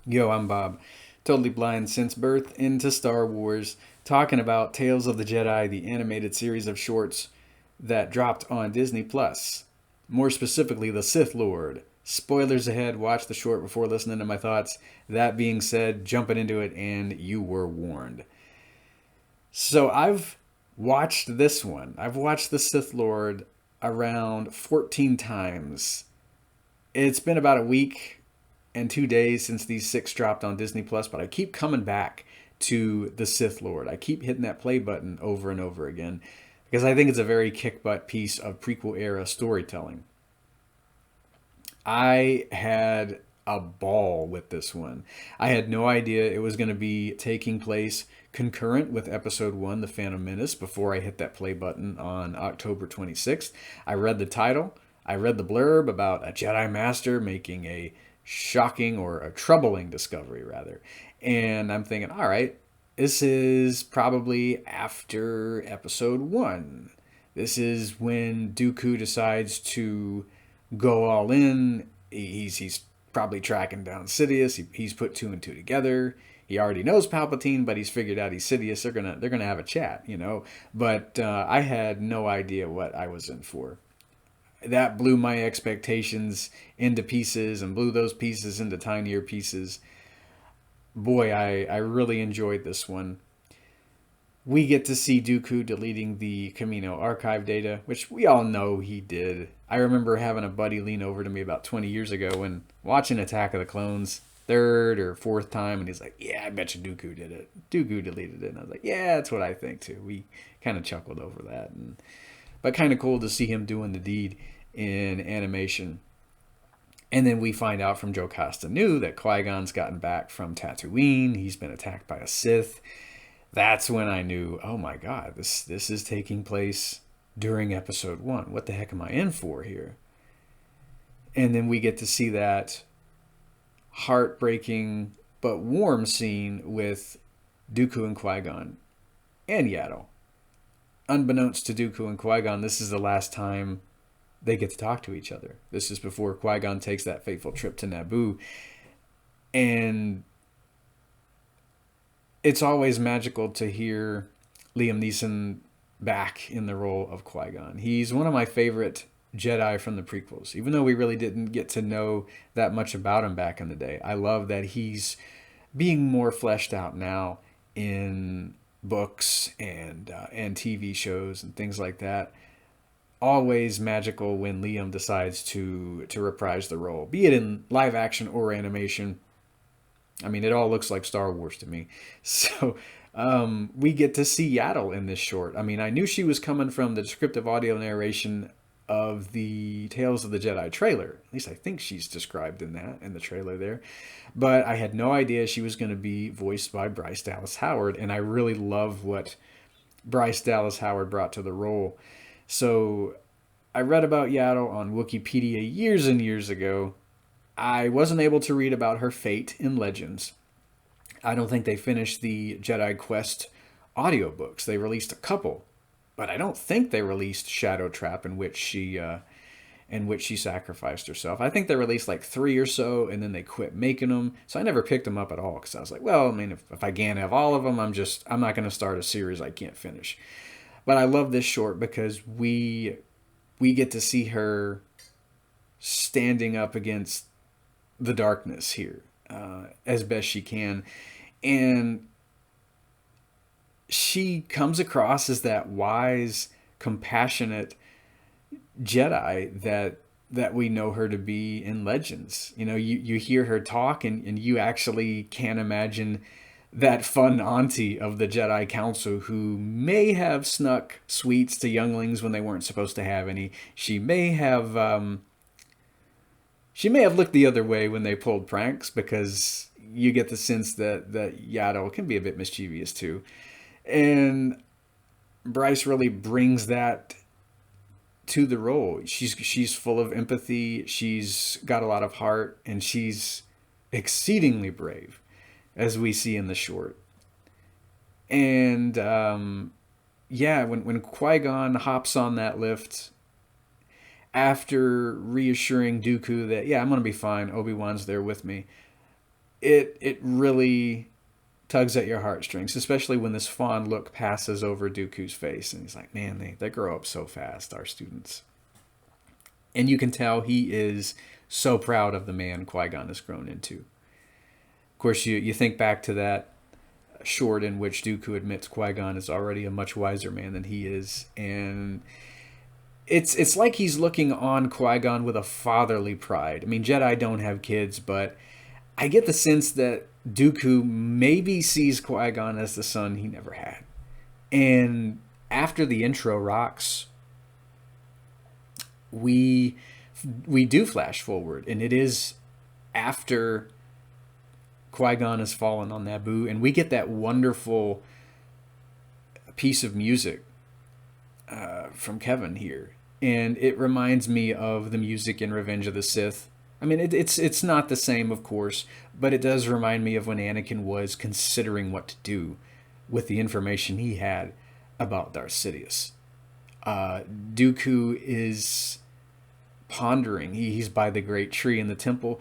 Yo, I'm Bob. Totally blind since birth into Star Wars, talking about Tales of the Jedi, the animated series of shorts that dropped on Disney Plus. More specifically, The Sith Lord. Spoilers ahead, watch the short before listening to my thoughts. That being said, jumping into it, and you were warned. So I've watched this one. I've watched The Sith Lord around 14 times. It's been about a week and 2 days since these six dropped on Disney Plus, but I keep coming back to the Sith Lord. I keep hitting that play button over and over again because I think it's a very kick butt piece of prequel era storytelling. I had a ball with this one. I had no idea it was going to be taking place concurrent with episode 1, The Phantom Menace, before I hit that play button on October 26th. I read the title, I read the blurb about a Jedi Master making a shocking or a troubling discovery, rather. And I'm thinking, all right, this is probably after episode 1. This is when Dooku decides to go all in. He's probably tracking down Sidious. He's put two and two together. He already knows Palpatine, but he's figured out he's Sidious. They're gonna have a chat, you know. But I had no idea what I was in for. That blew my expectations into pieces and blew those pieces into tinier pieces. Boy, I really enjoyed this one. We get to see Dooku deleting the Camino archive data, which we all know he did. I remember having a buddy lean over to me about 20 years ago and watching Attack of the Clones third or fourth time, and he's like, "Yeah, I bet you Dooku did it. Dooku deleted it." And I was like, "Yeah, that's what I think too." We kind of chuckled over that, but kind of cool to see him doing the deed in animation. And then we find out from Joe Castanew that Qui-Gon's gotten back from Tatooine. He's been attacked by a Sith. That's when I knew, oh my god, this is taking place during episode 1. What the heck am I in for here? And then we get to see that heartbreaking but warm scene with Dooku and Qui-Gon and Yaddle. Unbeknownst to Dooku and Qui-Gon, this is the last time they get to talk to each other. This is before Qui-Gon takes that fateful trip to Naboo. And it's always magical to hear Liam Neeson back in the role of Qui-Gon. He's one of my favorite Jedi from the prequels, even though we really didn't get to know that much about him back in the day. I love that he's being more fleshed out now in books and TV shows and things like that. Always magical when Liam decides to reprise the role, be it in live action or animation. I mean, it all looks like Star Wars to me. So we get to see Yaddle in this short. I mean, I knew she was coming from the descriptive audio narration of the Tales of the Jedi trailer. At least I think she's described in the trailer there. But I had no idea she was going to be voiced by Bryce Dallas Howard, and I really love what Bryce Dallas Howard brought to the role. So I read about Yaddle on Wikipedia years and years ago. I wasn't able to read about her fate in Legends. I don't think they finished the Jedi Quest audiobooks. They released a couple, but I don't think they released Shadow Trap in which she sacrificed herself. I think they released like 3 or so, and then they quit making them. So I never picked them up at all because I was like, well, I mean, if I can't have all of them, I'm not going to start a series I can't finish. But I love this short because we get to see her standing up against the darkness here as best she can, and she comes across as that wise, compassionate Jedi that we know her to be in Legends. You know, you hear her talk, and you actually can imagine that fun auntie of the Jedi Council who may have snuck sweets to younglings when they weren't supposed to have any. She may have looked the other way when they pulled pranks, because you get the sense that Yaddle can be a bit mischievous too. And Bryce really brings that to the role. She's full of empathy, she's got a lot of heart, and she's exceedingly brave, as we see in the short. And yeah, when Qui-Gon hops on that lift after reassuring Dooku that, yeah, I'm going to be fine, Obi-Wan's there with me, it really tugs at your heartstrings, especially when this fond look passes over Dooku's face, and he's like, "Man, they grow up so fast, our students." And you can tell he is so proud of the man Qui-Gon has grown into. Of course, you think back to that short in which Dooku admits Qui-Gon is already a much wiser man than he is, and it's like he's looking on Qui-Gon with a fatherly pride. I mean, Jedi don't have kids, but I get the sense that Dooku maybe sees Qui-Gon as the son he never had. And after the intro rocks, we we do flash forward, and it is after Qui-Gon has fallen on Naboo, and we get that wonderful piece of music from Kevin here, and it reminds me of the music in Revenge of the Sith. I mean, it's not the same, of course, but it does remind me of when Anakin was considering what to do with the information he had about Darth Sidious. Dooku is pondering. He's by the great tree in the temple,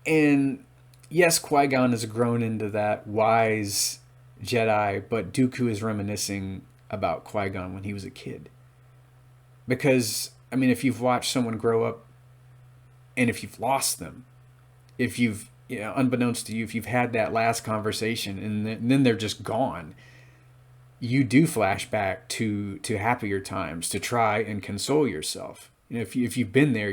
and yes, Qui-Gon has grown into that wise Jedi, but Dooku is reminiscing about Qui-Gon when he was a kid. Because, I mean, if you've watched someone grow up, and if you've lost them, if you've, unbeknownst to you, if you've had that last conversation and then they're just gone, you do flash back to happier times to try and console yourself. If you've been there,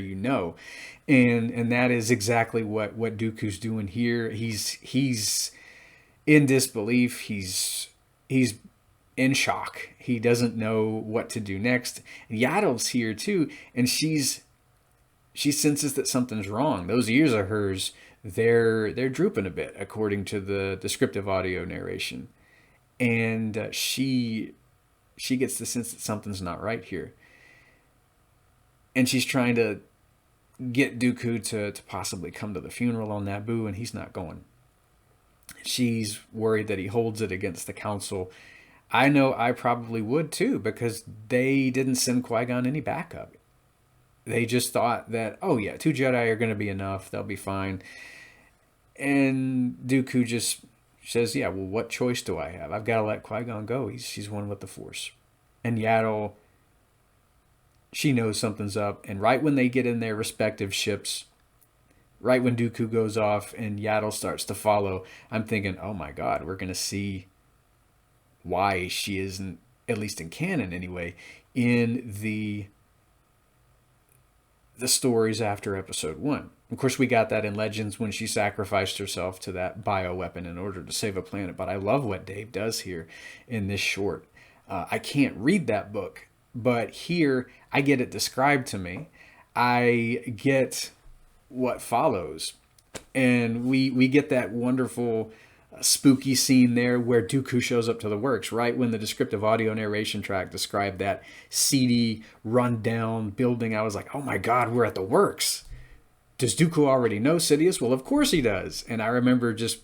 and that is exactly what Dooku's doing here. He's in disbelief. He's in shock. He doesn't know what to do next. Yaddle's here too, and she senses that something's wrong. Those ears of hers, they're drooping a bit, according to the descriptive audio narration, and she gets the sense that something's not right here, and she's trying to get Dooku to possibly come to the funeral on Naboo, and he's not going. She's worried that he holds it against the council. I know I probably would too, because they didn't send Qui-Gon any backup. They just thought that, oh yeah, 2 Jedi are going to be enough. They'll be fine. And Dooku just says, yeah, well, what choice do I have? I've got to let Qui-Gon go. She's one with the Force. And Yaddle, she knows something's up. And right when they get in their respective ships, right when Dooku goes off and Yaddle starts to follow, I'm thinking, oh my God, we're going to see why she isn't, at least in canon anyway, in the stories after episode 1. Of course, we got that in Legends when she sacrificed herself to that bioweapon in order to save a planet. But I love what Dave does here in this short. I can't read that book, but here I get it described to me. I get what follows. And we get that wonderful spooky scene there where Dooku shows up to the works, right when the descriptive audio narration track described that seedy, run-down building. I was like, oh my God, we're at the works. Does Dooku already know Sidious? Well, of course he does. And I remember just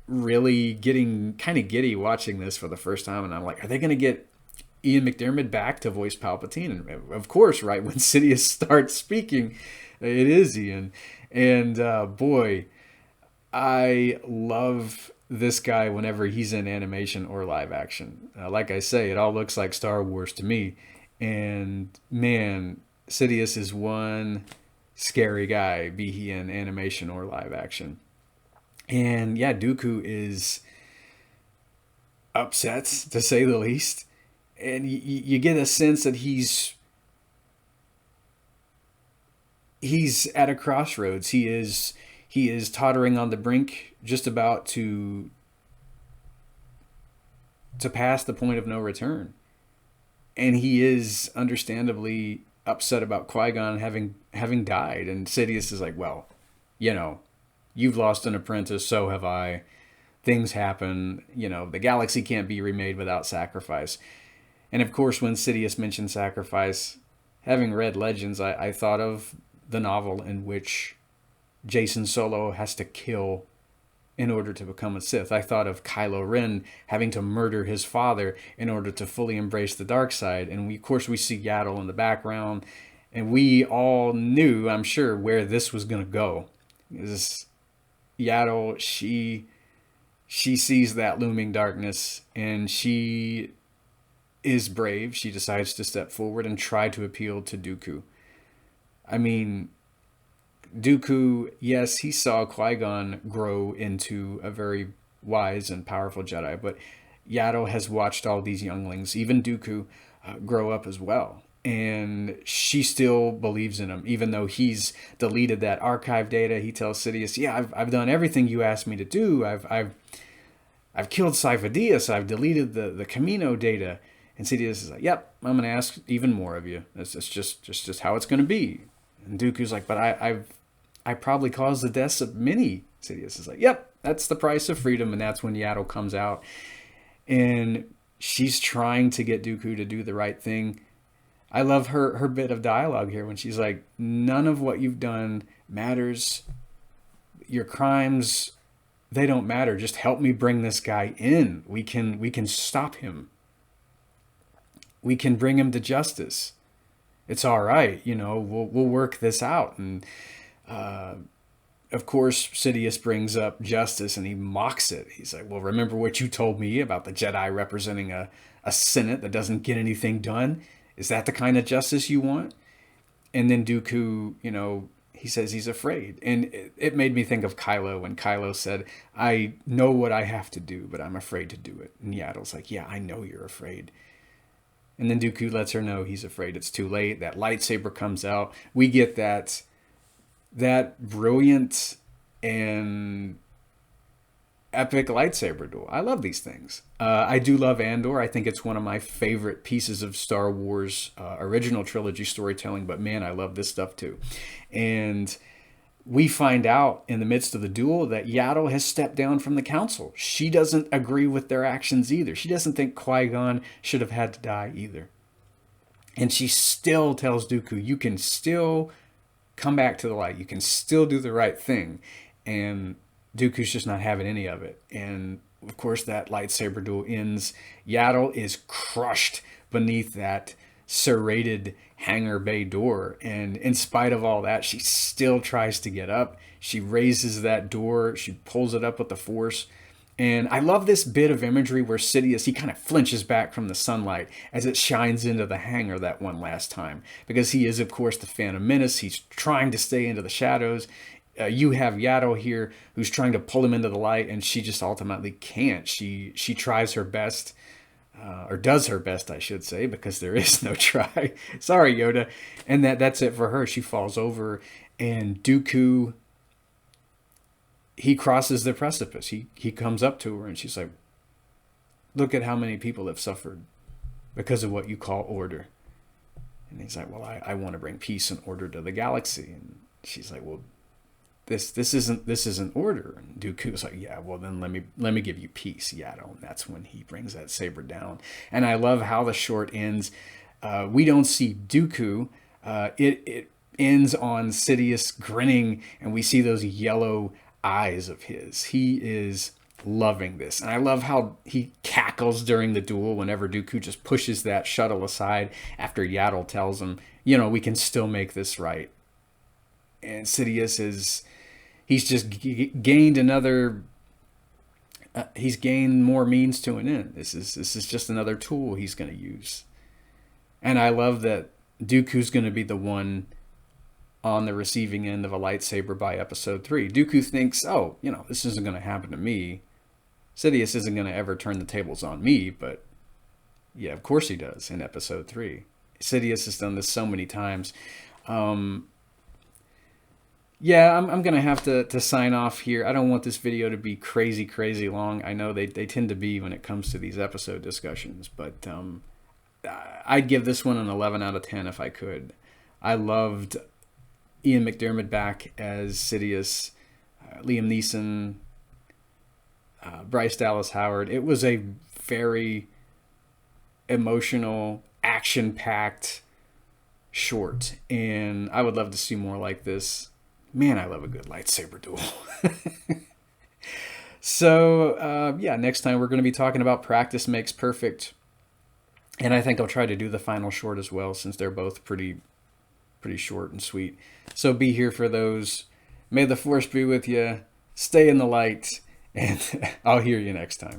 really getting kind of giddy watching this for the first time, and I'm like, are they going to get Ian McDiarmid back to voice Palpatine? And of course, right when Sidious starts speaking, it is Ian. And boy, I love this guy whenever he's in animation or live action. Like I say, it all looks like Star Wars to me. And man, Sidious is one scary guy, be he in animation or live action. And yeah, Dooku is upset, to say the least. And you get a sense that he's at a crossroads. He is tottering on the brink, just about to pass the point of no return. And he is understandably upset about Qui-Gon having died. And Sidious is like, well, you've lost an apprentice, so have I. Things happen. The galaxy can't be remade without sacrifice. And of course, when Sidious mentioned sacrifice, having read Legends, I thought of the novel in which Jacen Solo has to kill in order to become a Sith. I thought of Kylo Ren having to murder his father in order to fully embrace the dark side. And of course, we see Yaddle in the background. And we all knew, I'm sure, where this was going to go. Yaddle, she sees that looming darkness, and she is brave. She decides to step forward and try to appeal to Dooku. I mean, Dooku, yes, he saw Qui-Gon grow into a very wise and powerful Jedi, but Yaddle has watched all these younglings, even Dooku, grow up as well. And she still believes in him, even though he's deleted that archive data. He tells Sidious, "Yeah, I've done everything you asked me to do. I've killed Sidious. I've deleted the Camino data." And Sidious is like, "Yep, I'm going to ask even more of you. That's just how it's going to be." And Dooku's like, "But I probably caused the deaths of many." Sidious is like, "Yep, that's the price of freedom." And that's when Yaddle comes out, and she's trying to get Dooku to do the right thing. I love her bit of dialogue here when she's like, "None of what you've done matters. Your crimes, they don't matter. Just help me bring this guy in. We can stop him. We can bring him to justice. It's all right. We'll work this out." And of course, Sidious brings up justice, and he mocks it. He's like, "Well, remember what you told me about the Jedi representing a Senate that doesn't get anything done? Is that the kind of justice you want?" And then Dooku, he says he's afraid. And it made me think of Kylo when Kylo said, "I know what I have to do, but I'm afraid to do it." And Yaddle's like, "Yeah, I know you're afraid." And then Dooku lets her know he's afraid. It's too late. That lightsaber comes out. We get that brilliant and epic lightsaber duel. I love these things. I do love Andor. I think it's one of my favorite pieces of Star Wars original trilogy storytelling, but man, I love this stuff too. And we find out in the midst of the duel that Yaddle has stepped down from the council. She doesn't agree with their actions either. She doesn't think Qui-Gon should have had to die either. And she still tells Dooku, "You can still come back to the light. You can still do the right thing." And Dooku's just not having any of it. And of course, that lightsaber duel ends. Yaddle is crushed beneath that serrated hangar bay door. And in spite of all that, she still tries to get up. She raises that door. She pulls it up with the force. And I love this bit of imagery where Sidious, he kind of flinches back from the sunlight as it shines into the hangar that one last time. Because he is, of course, the Phantom Menace. He's trying to stay into the shadows. You have Yaddle here who's trying to pull him into the light, and she just ultimately can't. She tries her best, or does her best, I should say, because there is no try. Sorry, Yoda. And that's it for her. She falls over, and Dooku, he crosses the precipice. He comes up to her, and she's like, "Look at how many people have suffered because of what you call order." And he's like, "Well, I want to bring peace and order to the galaxy." And she's like, "Well, this isn't order." And Dooku's like, "Yeah, well then let me give you peace, Yaddle." And that's when he brings that saber down. And I love how the short ends. We don't see Dooku. It ends on Sidious grinning, and we see those yellow eyes of his. He is loving this. And I love how he cackles during the duel whenever Dooku just pushes that shuttle aside after Yaddle tells him, "We can still make this right." And Sidious he's just gained he's gained more means to an end. This is just another tool he's going to use. And I love that Dooku's going to be the one on the receiving end of a lightsaber by episode 3. Dooku thinks, "Oh, this isn't going to happen to me. Sidious isn't going to ever turn the tables on me," but yeah, of course he does in episode 3. Sidious has done this so many times. Yeah, I'm going to have to sign off here. I don't want this video to be crazy, crazy long. I know they tend to be when it comes to these episode discussions, but I'd give this one an 11 out of 10 if I could. I loved Ian McDiarmid back as Sidious, Liam Neeson, Bryce Dallas Howard. It was a very emotional, action-packed short, and I would love to see more like this. Man, I love a good lightsaber duel. So, yeah, next time we're going to be talking about Practice Makes Perfect. And I think I'll try to do the final short as well, since they're both pretty short and sweet. So be here for those. May the Force be with you. stay in the light, and I'll hear you next time.